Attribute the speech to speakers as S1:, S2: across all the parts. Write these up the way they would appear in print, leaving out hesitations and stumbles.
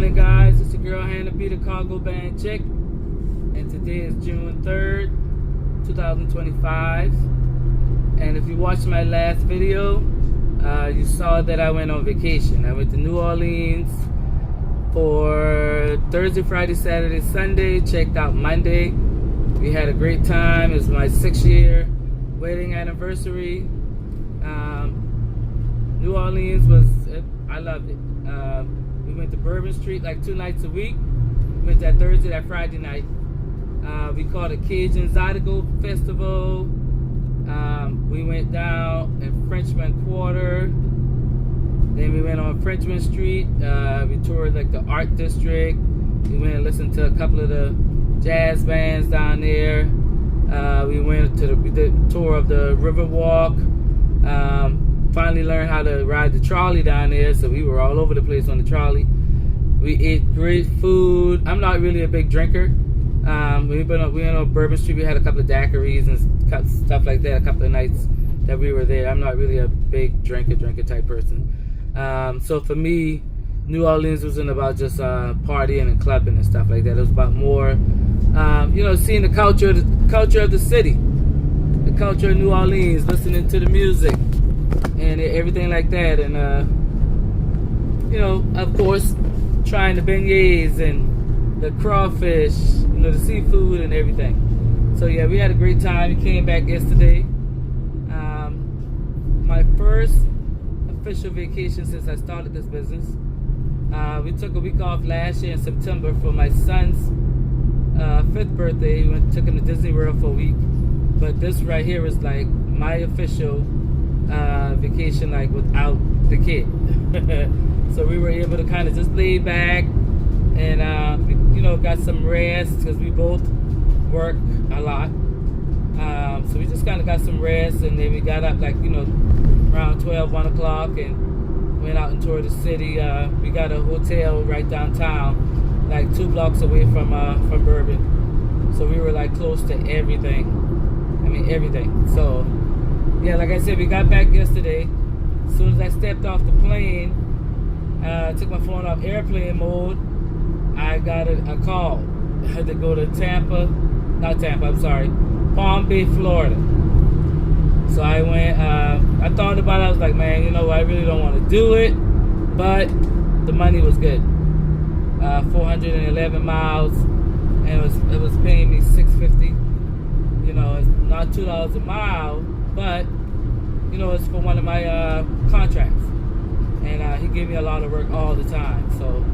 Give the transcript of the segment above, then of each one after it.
S1: morning, guys. It's your girl Hannah B, the Cargo Band Chick, and today is June 3rd, 2025. And if you watched my last video, you saw that I went on vacation. I went to New Orleans for Thursday, Friday, Saturday, Sunday. Checked out Monday. We had a great time. It was my 6-year wedding anniversary. New Orleans I loved it. We went to Bourbon Street like 2 nights a week. We went that Thursday, that Friday night. We called it Cajun Zydeco Festival. We went down in Frenchman Quarter. Then we went on Frenchman Street. We toured like the Art District. We went and listened to a couple of the jazz bands down there. We went to the tour of the Riverwalk. Finally learned how to ride the trolley down there, so we were all over the place on the trolley. We ate great food. I'm not really a big drinker. We went on Bourbon Street. We had a couple of daiquiris and stuff like that a couple of nights that we were there. I'm not really a big drinker type person. So for me, New Orleans wasn't about just partying and clubbing and stuff like that. It was about more, seeing the culture of the city, the culture of New Orleans, listening to the music and everything like that. And of course, trying the beignets and the crawfish, the seafood and everything. So yeah, we had a great time. We came back yesterday. My first official vacation since I started this business. We took a week off last year in September for my son's 5th birthday. We took him to Disney World for a week. But this right here is like my official vacation, like without the kid. So we were able to kind of just lay back and we, got some rest because we both work a lot. So we just kind of got some rest, and then we got up like around 12, 1 o'clock, and went out and toured the city. We got a hotel right downtown, like 2 blocks away from Bourbon. So we were like close to everything. I mean everything. So yeah, like I said, we got back yesterday. As soon as I stepped off the plane, took my phone off airplane mode, I got a call. I had to go to Palm Bay, Florida. So I went, I thought about it, I was like, man, I really don't want to do it, but the money was good. 411 miles, and it was paying me $6.50. It's not $2 a mile, but it's for one of my contracts, and he gave me a lot of work all the time. So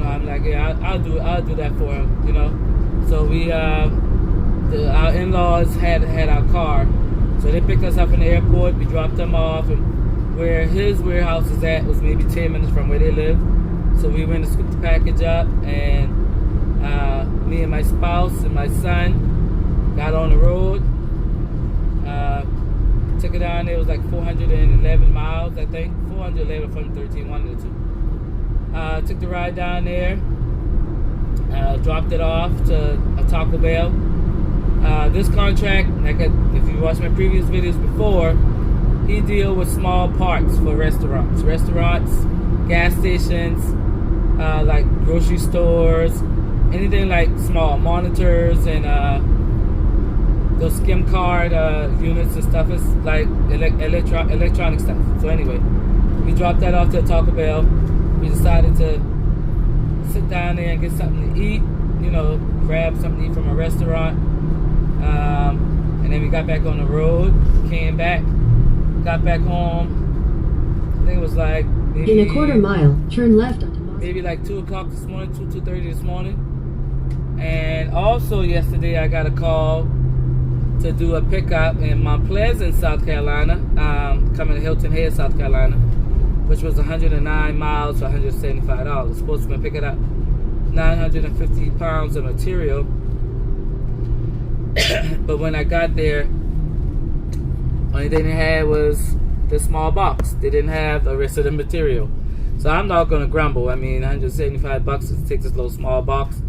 S1: I'm like, yeah, I'll do that for him. So we our in-laws had our car, so they picked us up in the airport. We dropped them off, and where his warehouse is at was maybe 10 minutes from where they live. So we went to scoop the package up, and me and my spouse and my son got on the road. Took it down there. It was like 411 miles, I think. 411 or 413, one of the two. Took the ride down there. Dropped it off to a Taco Bell. This contract, if you watched my previous videos before, he deal with small parts for restaurants, gas stations, like grocery stores, anything like small monitors and those skim card units and stuff. It's like electronic stuff. So anyway, we dropped that off to Taco Bell. We decided to sit down there and get something to eat, grab something to eat from a restaurant. And then we got back on the road, came back, got back home. I think it was like maybe
S2: in a quarter mile, turn left onto Moscow.
S1: Maybe like 2 o'clock this morning, 2:30 this morning. And also yesterday I got a call to do a pickup in Mount Pleasant, South Carolina, coming to Hilton Head, South Carolina, which was 109 miles for $175. Supposed to be picking up 950 pounds of material. But when I got there, only thing they had was the small box. They didn't have the rest of the material. So I'm not going to grumble. I mean, $175 to take this little small box.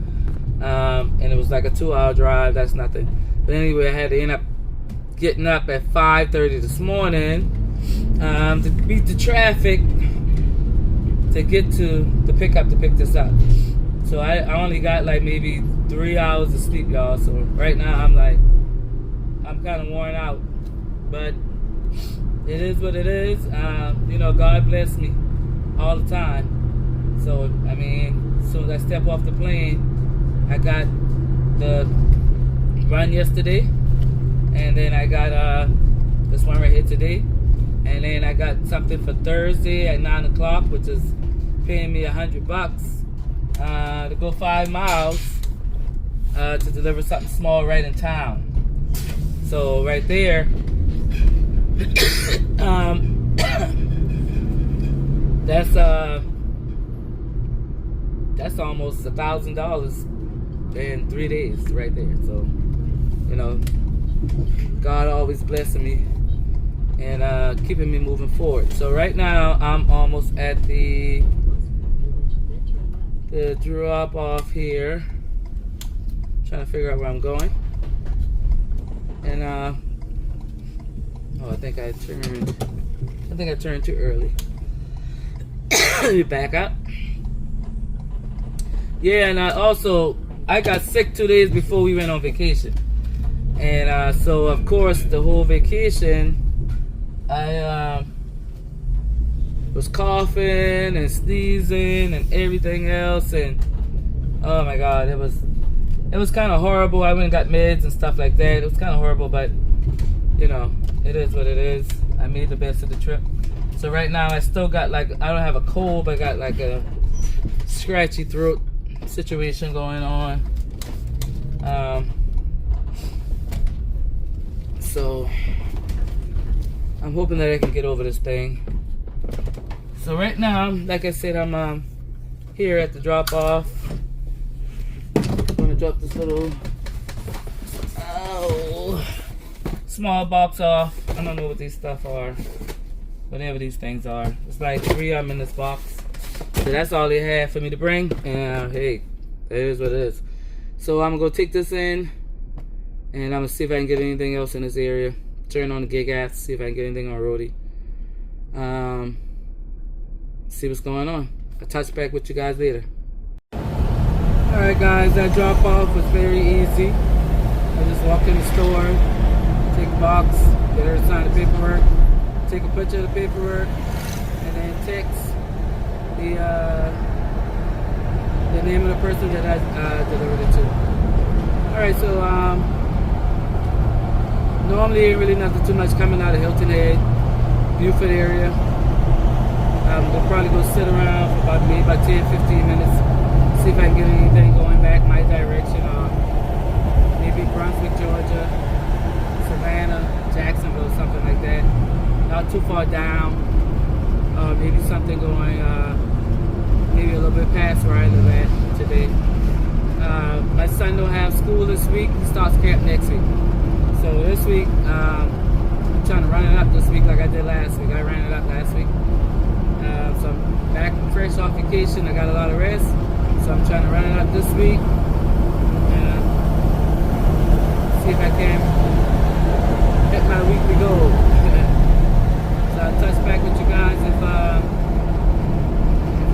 S1: And it was like a 2-hour drive. That's nothing. But anyway, I had to end up getting up at 5:30 this morning to beat the traffic to get to the pickup to pick this up. So I only got like maybe 3 hours of sleep, y'all. So right now I'm kind of worn out, but it is what it is. You know, God bless me all the time. So I mean, as soon as I step off the plane, I got the run yesterday, and then I got this one right here today, and then I got something for Thursday at 9 o'clock, which is paying me $100 to go 5 miles to deliver something small right in town. So right there, that's almost $1,000 in 3 days right there. So, you know, God always blessing me and keeping me moving forward. So right now I'm almost at the drop off here. Trying to figure out where I'm going. And oh, I think I turned too early. Let me back up. Yeah, and I got sick 2 days before we went on vacation. And so of course the whole vacation I was coughing and sneezing and everything else, and oh my God, it was kind of horrible. I went and got meds and stuff like that. It was kind of horrible, but you know, it is what it is. I made the best of the trip. So right now I still got I don't have a cold, but I got like a scratchy throat situation going on. So I'm hoping that I can get over this thing. So right now, like I said, I'm here at the drop off. I'm gonna drop this little small box off. I don't know what these stuff are. Whatever these things are. It's like 3 of them in this box. So that's all they had for me to bring. And hey, that is what it is. So I'm gonna go take this in, and I'm gonna see if I can get anything else in this area. Turn on the gig apps, see if I can get anything on Roadie. See what's going on. I'll touch back with you guys later. Alright guys, that drop off was very easy. I just walked in the store, take a box, get her to sign the paperwork, take a picture of the paperwork, and then text the name of the person that I delivered it to. Alright, so normally ain't really nothing too much coming out of Hilton Head, Buford area. We'll probably go sit around for about 10, 15 minutes, see if I can get anything going back my direction, or maybe Brunswick, Georgia, Savannah, Jacksonville, something like that. Not too far down. Maybe something going, maybe a little bit past where I live at today. My son don't have school this week. He starts camp next week. So this week, I'm trying to run it up this week like I did last week. I ran it up last week. So I'm back fresh off vacation. I got a lot of rest. So I'm trying to run it up this week. See if I can hit my weekly goal. So I'll touch back with you guys if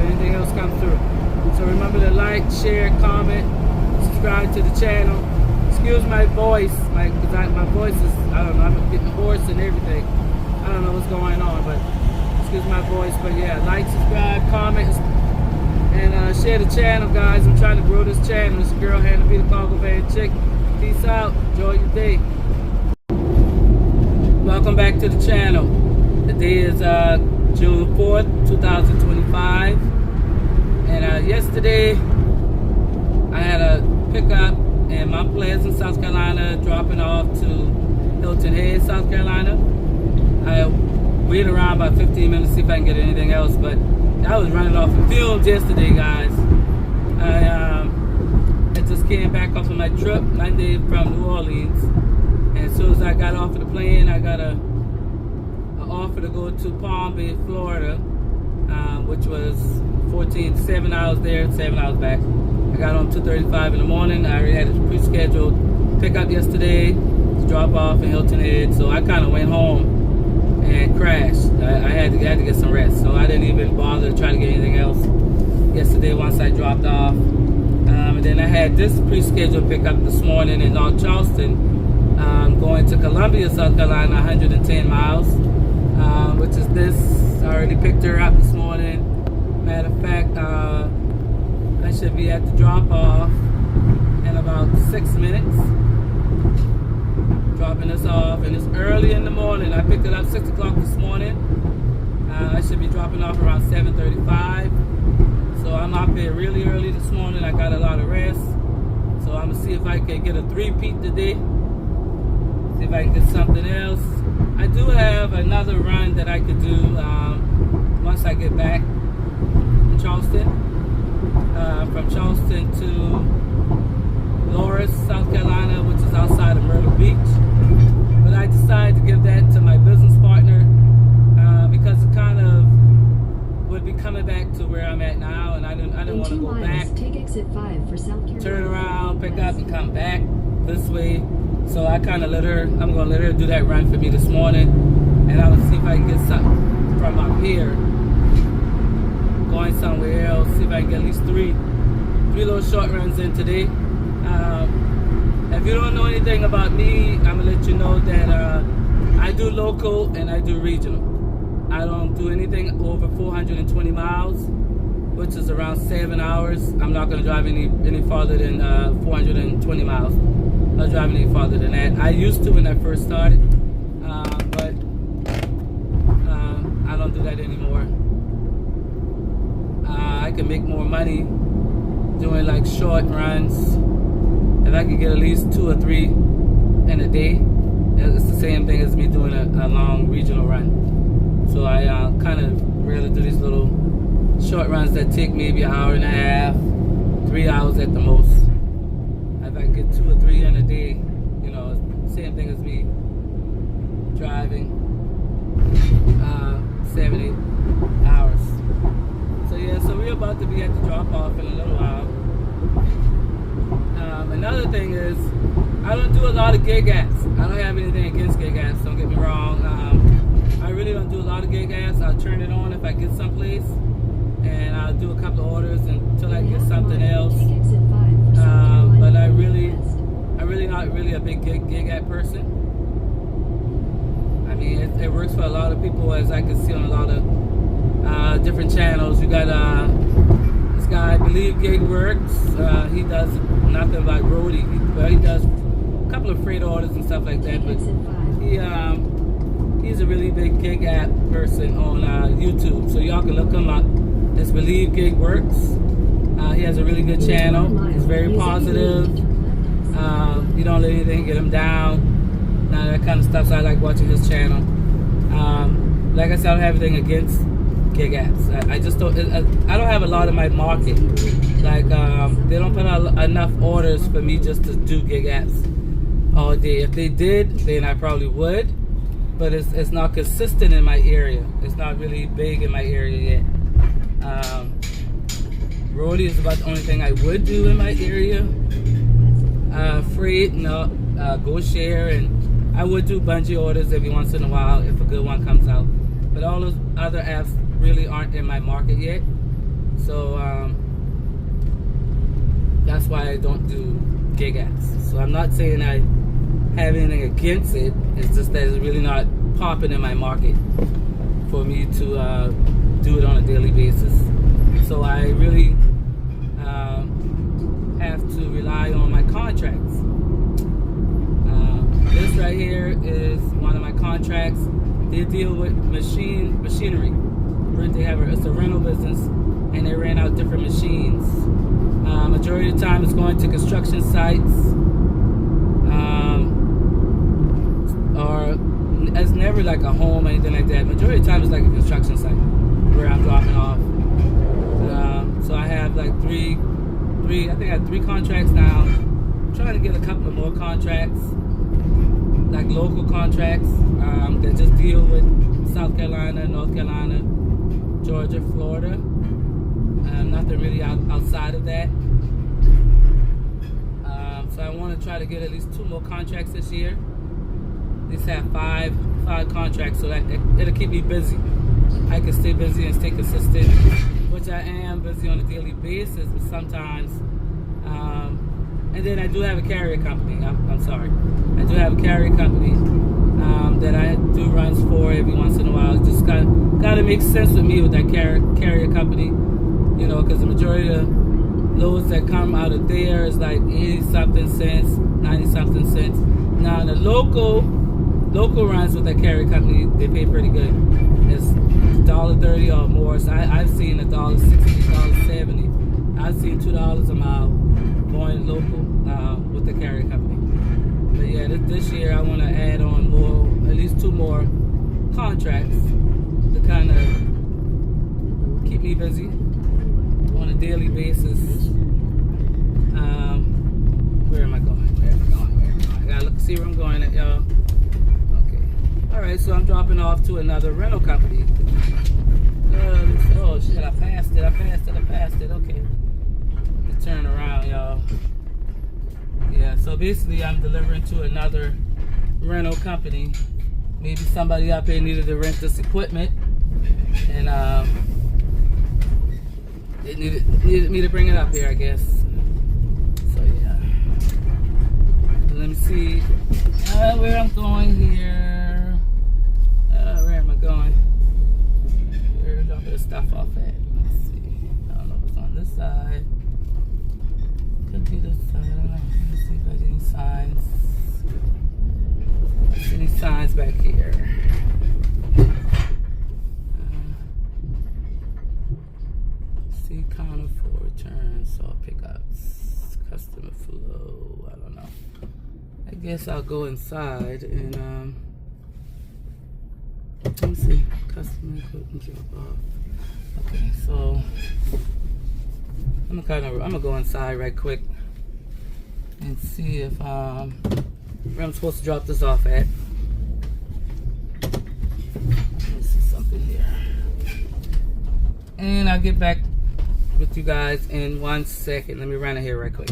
S1: anything else comes through. So remember to like, share, comment, subscribe to the channel. Excuse my voice, my voice is, I don't know, I'm getting hoarse and everything. I don't know what's going on, but excuse my voice. But yeah, like, subscribe, comment, and share the channel, guys. I'm trying to grow this channel. This girl handing me the cargo van chick. Peace out. Enjoy your day. Welcome back to the channel. Today is June 4th, 2025. And yesterday, I had a pickup in Mount Pleasant, South Carolina, dropping off to Hilton Head, South Carolina. I waited around about 15 minutes to see if I can get anything else, but I was running off the field yesterday, guys. I just came back off of my trip Monday from New Orleans, and as soon as I got off of the plane, I got an offer to go to Palm Bay, Florida, which was 7 hours there, 7 hours back. I got on 2:35 in the morning. I already had a pre-scheduled pickup yesterday to drop off in Hilton Head, so I kind of went home and crashed. I had to get some rest, so I didn't even bother to try to get anything else yesterday. there once I dropped off. And then I had this pre-scheduled pickup this morning in North Charleston, going to Columbia, South Carolina, 110 miles, which is this. I already picked her up this morning. Matter of fact, I should be at the drop-off in about 6 minutes. Dropping this off, and it's early in the morning. I picked it up 6 o'clock this morning. I should be dropping off around 7:35. So I'm up here really early this morning. I got a lot of rest. So I'm gonna see if I can get a 3-peat today. See if I can get something else. I do have another run that I could do once I get back in Charleston. From Charleston to Loris, South Carolina, which is outside of Myrtle Beach. But I decided to give that to my business partner because it kind of would be coming back to where I'm at now, and I didn't want to go back.
S2: Take exit 5 for South Carolina.
S1: Turn around, pick up, and come back this way. So I kind of I'm gonna let her do that run for me this morning, and I'm gonna see if I can get something from up here, going somewhere else. See if I can get at least three little short runs in today. If you don't know anything about me, I'm gonna let you know that I do local and I do regional. I don't do anything over 420 miles, which is around 7 hours. I'm not gonna drive any farther than 420 miles. I'm not driving any farther than that. I used to when I first started, but I don't do that anymore. I can make more money doing like short runs. If I could get at least 2 or 3 in a day, it's the same thing as me doing a long regional run. So I kind of rarely do these little short runs that take maybe an hour and a half, 3 hours at the most. If I get 2 or 3 in a day, you know, same thing as me driving 7, 8 hours. So yeah, so we're about to be at the drop off in a little while. Another thing is, I don't do a lot of gig apps. I don't have anything against gig apps, don't get me wrong. I really don't do a lot of gig apps. I'll turn it on if I get someplace, and I'll do a couple of orders until I get something else. But I'm really not really a big gig app person. I mean, it works for a lot of people, as I can see on a lot of different channels. You got this guy, I believe Gig Works. He does nothing like roadie. He does a couple of freight orders and stuff like that. But he's a really big gig app person on YouTube. So y'all can look him up. It's Believe Gig Works. He has a really good channel. He's very positive. You don't let anything get him down. None of that kind of stuff. So I like watching his channel. Like I said, I don't have anything against gig apps. I just don't. I don't have a lot in my market. Like they don't put out enough orders for me just to do gig apps all day. If they did, then I probably would. But it's not consistent in my area. It's not really big in my area yet. Roadie is about the only thing I would do in my area. Freight, no, go share, and I would do bungee orders every once in a while if a good one comes out. But all those other apps really aren't in my market yet. So that's why I don't do gig apps. So I'm not saying I have anything against it. It's just that it's really not popping in my market for me to do it on a daily basis. So I really have to rely on my contracts. This right here is one of my contracts. They deal with machinery. They have it's a rental business, and they rent out different machines. Majority of the time, it's going to construction sites, or it's never like a home or anything like that. Majority of the time, it's like a construction site where I'm dropping off. So I have like three. I think I have 3 contracts now. I'm trying to get a couple of more contracts, like local contracts that just deal with South Carolina, North Carolina, Georgia, Florida. Nothing really outside of that. So I want to try to get at least 2 more contracts this year. At least have 5 contracts, so that it'll keep me busy. I can stay busy and stay consistent, which I am busy on a daily basis, but sometimes, and then I do have a carrier company. I'm sorry. I do have a carrier company that I do runs for every once in a while. It just got to make sense with me with that carrier company, you know, because the majority of loads that come out of there is like 80-something cents, 90-something cents. Now the local runs with that carrier company, they pay pretty good. It's $1.30 or more. So I've seen $1.60, $1.70. I've seen $2 a mile going local with the carrier company. But yeah, this year I want to add on more, at least 2 more contracts to kind of keep me busy on a daily basis. Where am I going? I gotta look, see where I'm going at, y'all. Okay. All right, so I'm dropping off to another rental company. Oh shit! I passed it. Okay. Let's turn around, y'all. Yeah. So basically, I'm delivering to another rental company. Maybe somebody out there needed to rent this equipment, and they needed me to bring it up here, I guess. So yeah. Let me see where I'm going here. Where am I going? Where do I put stuff off at? Let's see. I don't know if it's on this side. Could be this side. I don't know. Let's see if there's any signs. Any signs back here? See counter for returns, saw pickups, customer flow. I don't know. I guess I'll go inside and let me see. Customer equipment drop off. Okay, so I'm gonna go inside right quick and see if where I'm supposed to drop this off at. Let me see something here. And I'll get back with you guys in 1 second. Let me run it here right quick.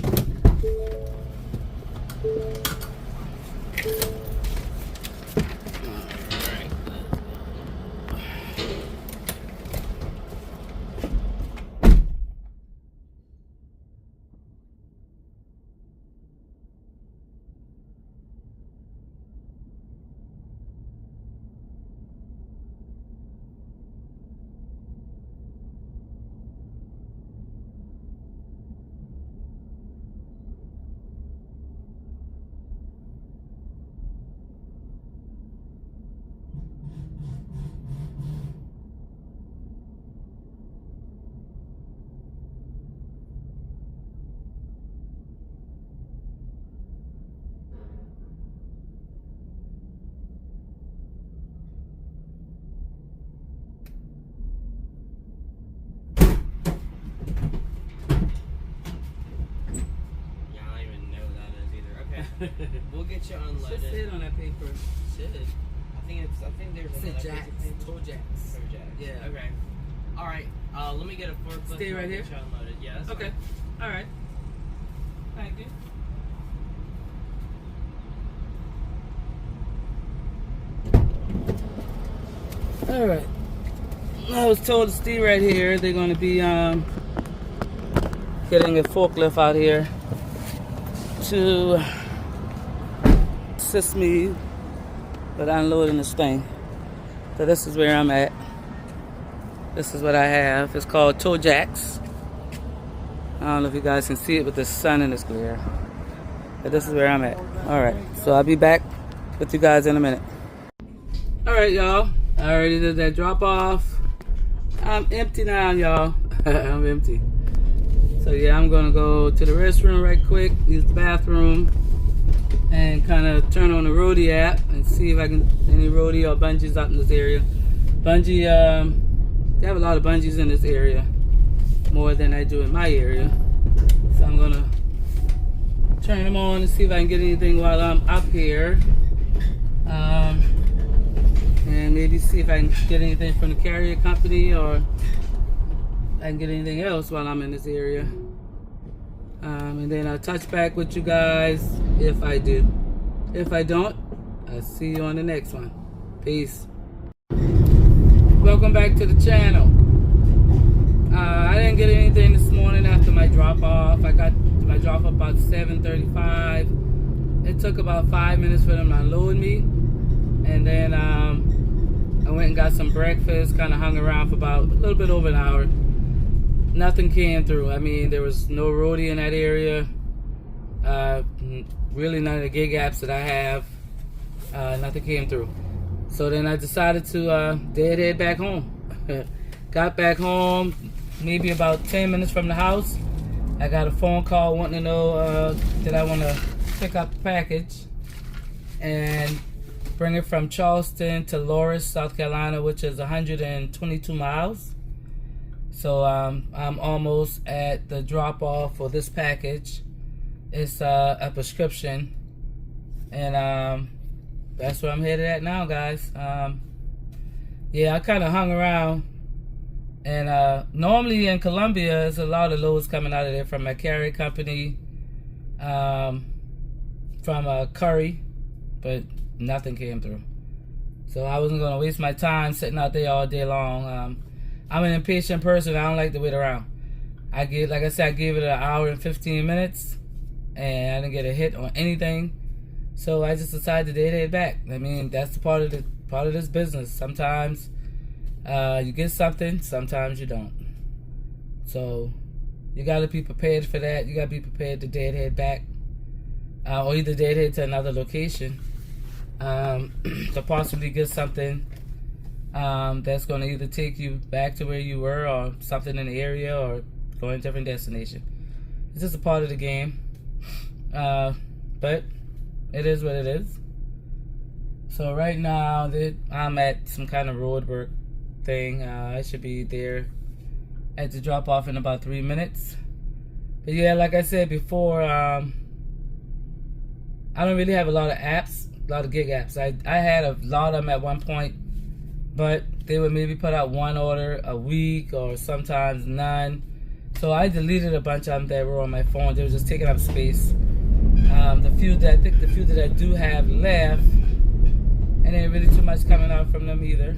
S3: We'll get you unloaded.
S1: Just sit on that paper.
S3: Should. I think there's
S1: Said jacks. Toe jacks.
S3: Toe jacks.
S1: Yeah.
S3: Okay. All right. Let me get a forklift.
S1: Stay right here.
S3: Get you unloaded. Yeah. That's
S1: Okay.
S3: fine.
S1: All right. Thank you. All right. I was told to stay right here. They're going to be getting a forklift out here to assist me with unloading this thing. So this is where I'm at. This is what I have. It's called toe jacks. I don't know if you guys can see it with the sun and this glare. But this is where I'm at. Alright, so I'll be back with you guys in a minute. Alright, y'all. I already did that drop off. I'm empty now, y'all. I'm empty. So yeah, I'm gonna go to the restroom right quick, use the bathroom, and kind of turn on the Roadie app and see if I can any Roadie or bungees out in this area. Bungee, they have a lot of bungees in this area, more than I do in my area. So I'm gonna turn them on and see if I can get anything while I'm up here, and maybe see if I can get anything from the carrier company or I can get anything else while I'm in this area. And then I'll touch back with you guys if I do. If I don't, I'll see you on the next one. Peace. Welcome back to the channel. I didn't get anything this morning after my drop off. I got my drop off about 7:35. It took about 5 minutes for them to unload me, and then I went and got some breakfast. Kind of hung around for about a little bit over an hour. Nothing came through. I mean, there was no roadie in that area. Really none of the gig apps that I have. Nothing came through. So then I decided to head back home. Got back home maybe about 10 minutes from the house. I got a phone call wanting to know that I want to pick up a package and bring it from Charleston to Loris, South Carolina, which is 122 miles. So I'm almost at the drop off for this package. It's a prescription, and that's where I'm headed at now, guys. Yeah, I kind of hung around, and normally in Columbia, there's a lot of loads coming out of there from a carrier company, from Curry, but nothing came through. So I wasn't going to waste my time sitting out there all day long. I'm an impatient person. I don't like to wait around. I gave it an hour and 15 minutes, and I didn't get a hit on anything. So I just decided to head back. I mean, that's the part of this business. Sometimes you get something, sometimes you don't. So you got to be prepared for that. You got to be prepared to head back, or either head to another location to possibly get something that's going to either take you back to where you were, or something in the area, or go to a different destination. It's just a part of the game. But it is what it is. So right now I'm at some kind of road work thing. I should be there at the drop off in about 3 minutes. But yeah, like I said before, I don't really have a lot of apps, a lot of gig apps. I had a lot of them at one point, but they would maybe put out one order a week or sometimes none. So I deleted a bunch of them that were on my phone. They were just taking up space. The few that I do have left, and ain't really too much coming out from them either.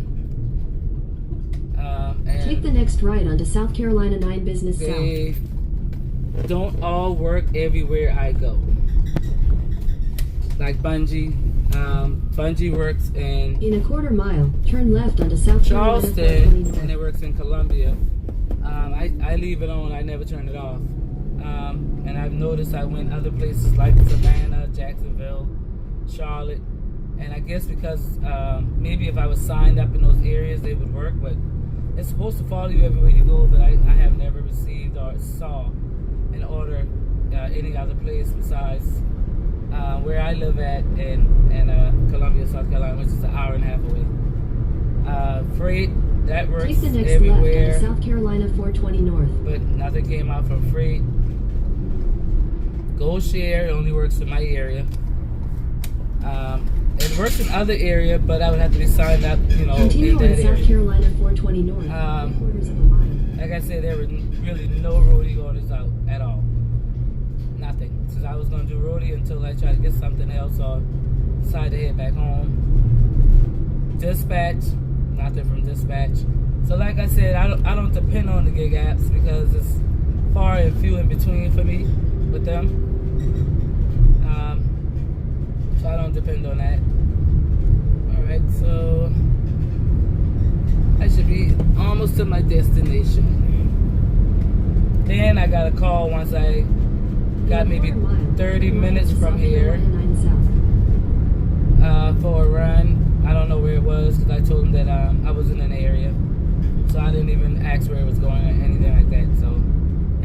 S1: And
S2: take the next right onto South Carolina 9 Business
S1: they
S2: South.
S1: don't all work everywhere I go. Like Bungie. Bungie works in
S2: a quarter mile, turn left onto South Carolina
S1: Charleston,
S2: 420
S1: and it works in Columbia. I leave it on. I never turn it off. And I've noticed I went other places like Savannah, Jacksonville, Charlotte, and I guess because maybe if I was signed up in those areas, they would work. But it's supposed to follow you everywhere you go. But I have never received or saw an order any other place besides where I live at in Columbia, South Carolina, which is an hour and a half away. Freight, that works
S2: take the next
S1: everywhere.
S2: left onto South Carolina 420 North.
S1: But nothing came out from freight. Go Share, it only works in my area. It works in other area, but I would have to be signed up,
S2: Continue
S1: in that
S2: on South
S1: area.
S2: Carolina 420 North, 3/4 of a mile.
S1: Like I said, there were really no roadie orders out at all. Nothing. Since I was going to do roadie until I tried to get something else or decided to head back home. Dispatch, nothing from Dispatch. So like I said, I don't depend on the gig apps because it's far and few in between for me with them. So I don't depend on that. Alright, so I should be almost to my destination. Then I got a call once I got maybe 30 minutes from here for a run. I don't know where it was because I told him that I wasn't in the area. So I didn't even ask where it was going or anything like that. So,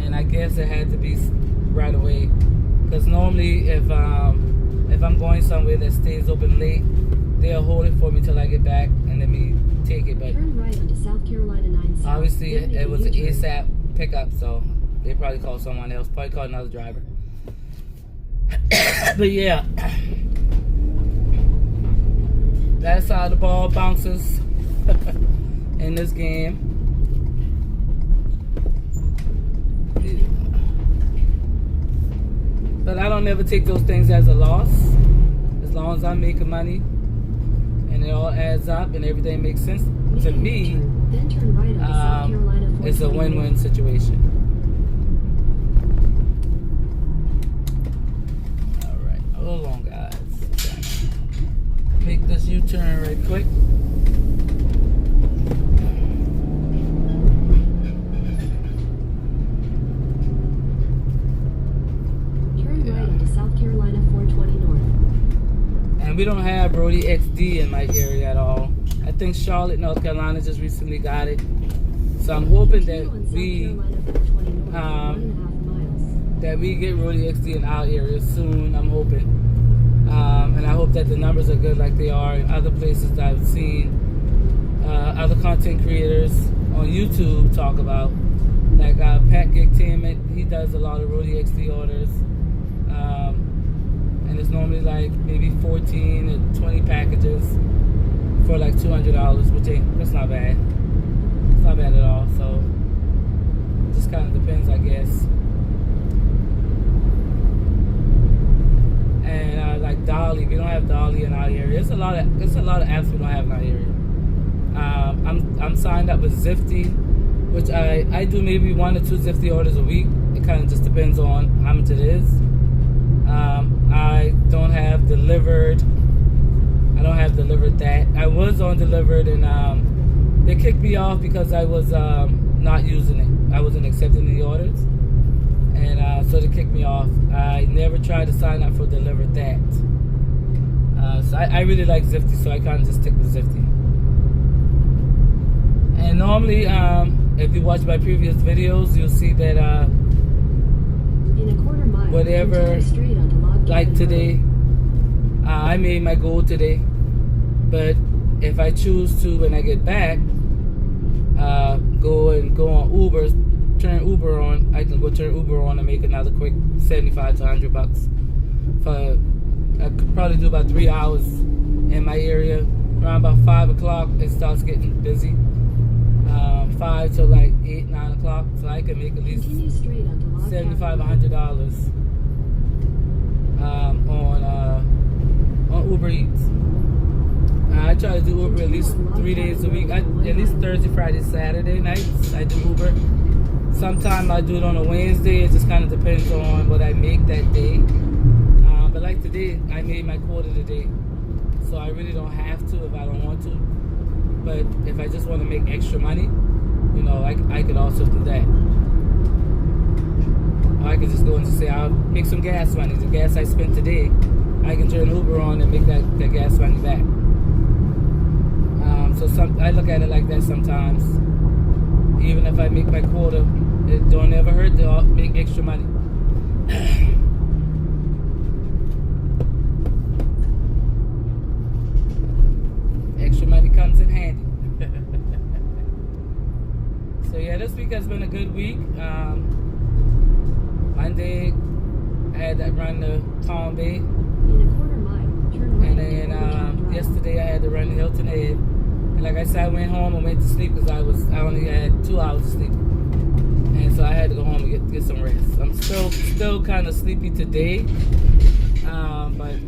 S1: and I guess it had to be right away. Because normally if I'm going somewhere that stays open late, they'll hold it for me till I get back and let me take it. But
S2: turn right onto South Carolina 9 South.
S1: obviously it was an ASAP pickup, so they probably called someone else, probably called another driver. But yeah, that's how the ball bounces in this game. But I don't ever take those things as a loss. As long as I'm making money and it all adds up and everything makes sense to me.
S2: Then turn right onto South Carolina
S1: it's a win-win situation. All right, hold on, guys. Make this U-turn right quick.
S2: Turn right onto South Carolina 420 North.
S1: And we don't have Rody XD in my area at all. I think Charlotte, North Carolina just recently got it. So I'm hoping that we get Rody XD in our area soon. I'm hoping. And I hope that the numbers are good like they are in other places that I've seen other content creators on YouTube talk about. Like Pat Gigtainment, he does a lot of Rody XD orders. And it's normally like maybe 14 and 20 packages for like $200, which that's not bad. It's not bad at all. So it just kind of depends, I guess. And like Dolly, we don't have Dolly in our area. There's a lot of apps we don't have in our area. I'm signed up with Zifty, which I do maybe 1 or 2 Zifty orders a week. It kind of just depends on how much it is. I don't have Delivered. I don't have Delivered that. I was on Delivered, and they kicked me off because I was not using it. I wasn't accepting the orders, and so they kicked me off. I never tried to sign up for Delivered that. So I really like Zifty, so I kind of just stick with Zifty. And normally, if you watch my previous videos, you'll see that
S2: in a quarter mile,
S1: whatever,
S2: straight onto Log
S1: like
S2: Cabin
S1: today, I made my goal today. But if I choose to, when I get back, go on Uber, turn Uber on, I can go turn Uber on and make another quick $75 to $100. I could probably do about 3 hours in my area. Around about 5 o'clock, it starts getting busy. 5 to like 8, 9 o'clock, so I can make at least
S2: Continue straight onto Log
S1: $75,
S2: Cabin
S1: $100 on Uber Eats. I try to do Uber at least 3 days a week. At least Thursday, Friday, Saturday nights I do Uber. Sometimes I do it on a Wednesday. It just kind of depends on what I make that day. But like today, I made my quota today, so I really don't have to if I don't want to. But if I just want to make extra money, you know, I could also do that. Or I could just go and just say, I'll make some gas money. The gas I spent today, I can turn Uber on and make that gas money back. So I look at it like that sometimes. Even if I make my quota, it don't ever hurt to make extra money. Extra money comes in handy. So yeah, this week has been a good week. Monday, I had that run to Palm Bay.
S2: In a quarter mile, turn right
S1: And
S2: onto
S1: then
S2: Overtown Drive.
S1: yesterday I had to run to Hilton Head. And like I said, I went home and went to sleep because I only had 2 hours of sleep. And so I had to go home and get some rest. I'm still kind of sleepy today. But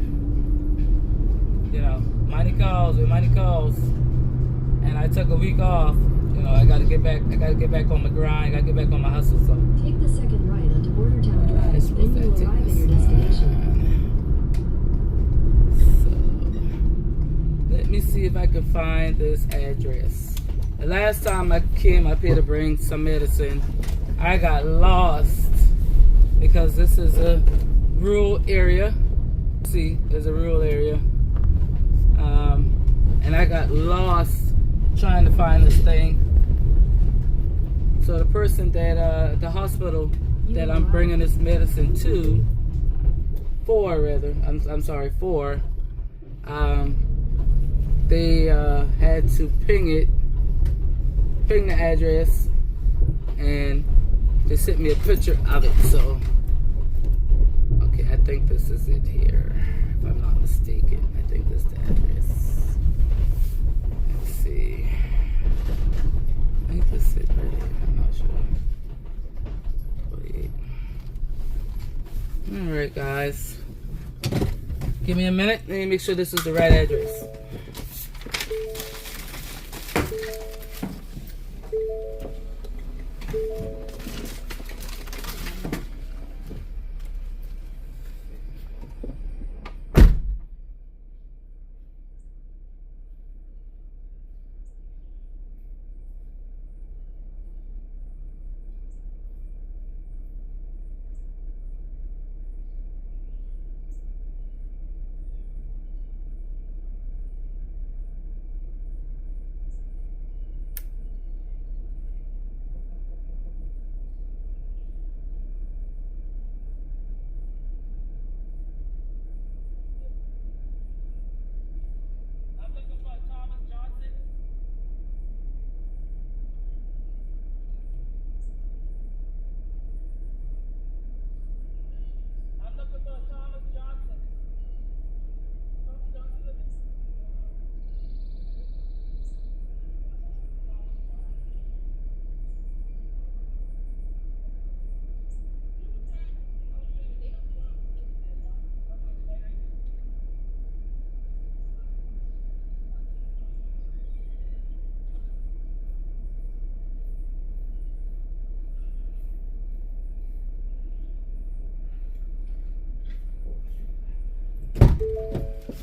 S1: you know, money calls. And I took a week off. You know, I gotta get back on my grind, I gotta get back on my hustle. So
S2: Take the second right onto Bordertown Drive,
S1: I suppose
S2: then you will
S1: take
S2: arrive at
S1: this.
S2: your destination.
S1: So let me see if I can find this address. The last time I came up here to bring some medicine, I got lost because this is a rural area. See, there's a rural area. And I got lost trying to find this thing. So the person that, the hospital that I'm bringing this medicine to, for, they had to ping the address, and they sent me a picture of it. So, okay, I think this is it here, if I'm not mistaken. I think this is the address. Let's see. I think this is it right here. I'm not sure. 48. Alright, guys. Give me a minute. Let me make sure this is the right address.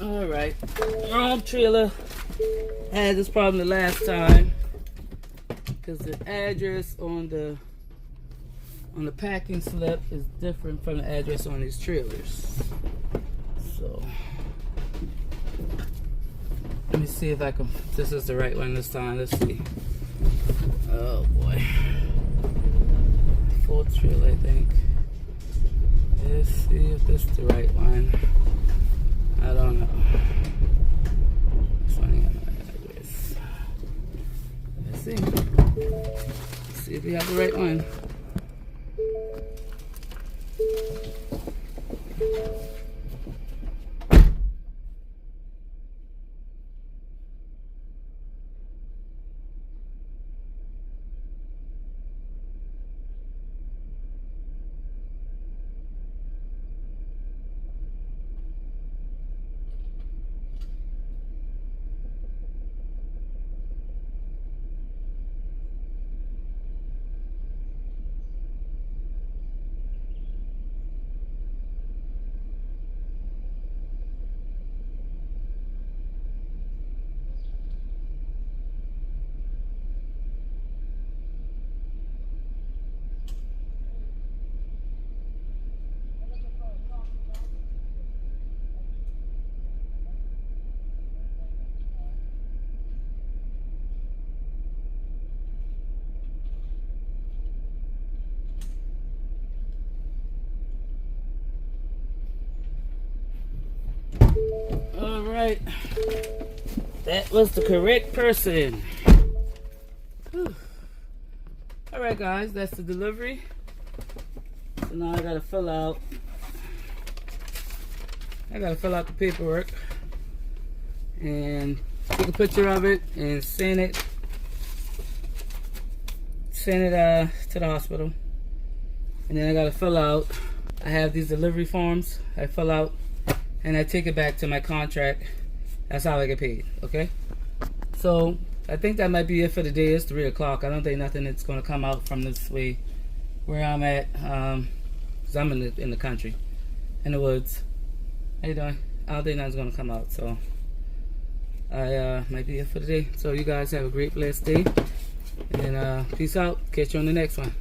S1: Alright. Wrong trailer. I had this problem the last time. Because the address on the packing slip is different from the address on these trailers. So let me see if I can, this is the right one this time. Let's see. Oh boy. Fourth trailer, I think. Let's see if this is the right one. I don't know. This one ain't got no address. Let's see. Let's see if we have the right one. Alright, that was the correct person. Alright guys, that's the delivery. So now I gotta fill out the paperwork and take a picture of it and send it to the hospital. And then I gotta fill out, I have these delivery forms I fill out and I take it back to my contract. That's how I get paid, okay? So I think that might be it for the day. It's 3 o'clock. I don't think nothing that's gonna come out from this way where I'm at, cause I'm in the country, in the woods. How you doing? I don't think nothing's gonna come out, so I might be it for the day. So you guys have a great blessed day, and peace out. Catch you on the next one.